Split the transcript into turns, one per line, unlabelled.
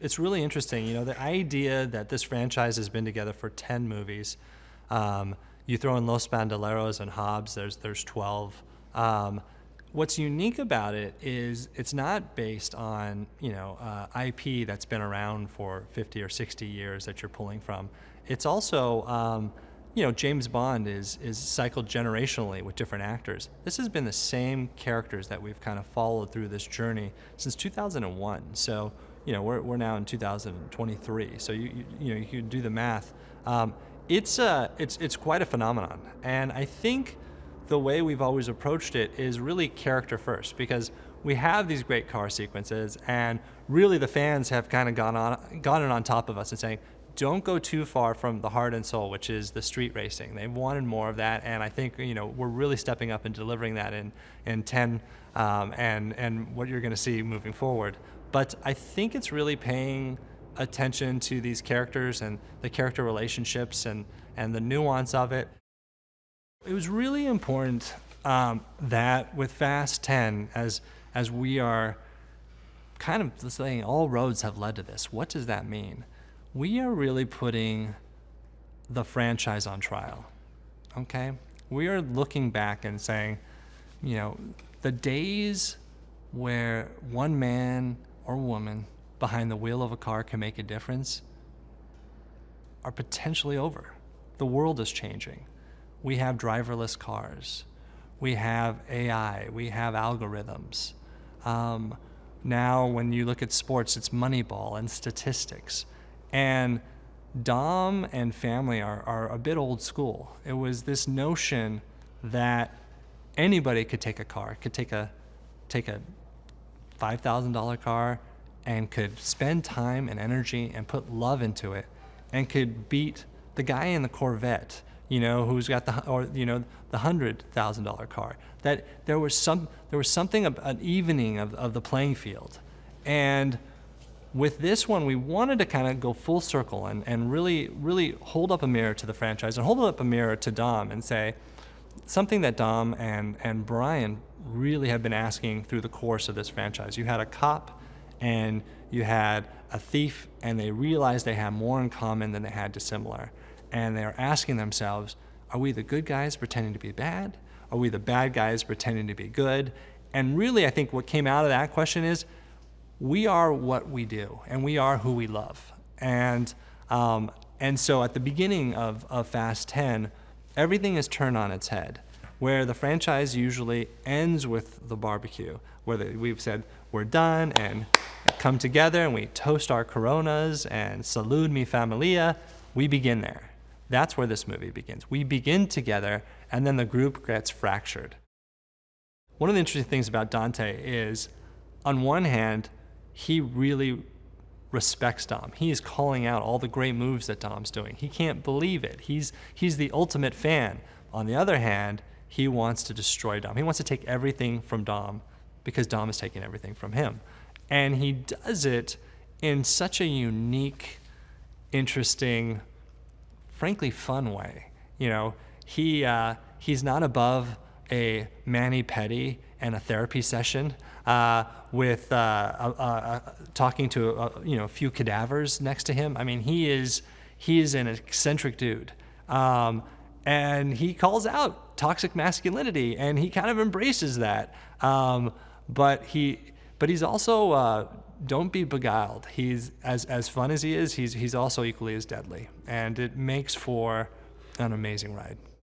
it's really interesting. The idea that this franchise has been together for 10 movies. You throw in Los Bandoleros and Hobbs, there's 12. What's unique about it is it's not based on, IP that's been around for 50 or 60 years that you're pulling from. It's also, James Bond is cycled generationally with different actors. This has been the same characters that we've kind of followed through this journey since 2001. So, we're now in 2023. So you can do the math. It's quite a phenomenon, and I think the way we've always approached it is really character first, because we have these great car sequences, and really the fans have kind of gotten on top of us and saying, don't go too far from the heart and soul, which is the street racing. They wanted more of that, and I think we're really stepping up and delivering that in 10 and what you're going to see moving forward. But I think it's really paying attention to these characters and the character relationships and the nuance of it. It was really important that with Fast 10, as we are kind of saying all roads have led to this, what does that mean? We are really putting the franchise on trial, okay? We are looking back and saying, the days where one man or woman behind the wheel of a car can make a difference are potentially over. The world is changing. We have driverless cars. We have AI. We have algorithms. Now, when you look at sports, it's Moneyball and statistics. And Dom and family are a bit old school. It was this notion that anybody could take a car, could take a $5,000 car and could spend time and energy and put love into it and could beat the guy in the Corvette, who's got the $100,000 car. That there was something, an evening of the playing field. And with this one, we wanted to kind of go full circle and really, really hold up a mirror to the franchise and hold up a mirror to Dom and say something that Dom and Brian really have been asking through the course of this franchise. You had a cop and you had a thief, and they realized they had more in common than they had dissimilar. And they're asking themselves, are we the good guys pretending to be bad? Are we the bad guys pretending to be good? And really, I think what came out of that question is, we are what we do, and we are who we love. And so at the beginning of Fast 10, everything is turned on its head, where the franchise usually ends with the barbecue, where we've said, we're done, and come together, and we toast our Coronas, and salud mi familia. We begin there. That's where this movie begins. We begin together, and then the group gets fractured. One of the interesting things about Dante is, on one hand, he really respects Dom. He is calling out all the great moves that Dom's doing. He can't believe it. He's the ultimate fan. On the other hand, he wants to destroy Dom. He wants to take everything from Dom because Dom is taking everything from him. And he does it in such a unique, interesting, frankly fun way. He's not above a mani-pedi and a therapy session with talking to a few cadavers next to him. I mean, he is an eccentric dude, and he calls out toxic masculinity, and he kind of embraces that. But he's also don't be beguiled. He's as fun as he is. He's also equally as deadly, and it makes for an amazing ride.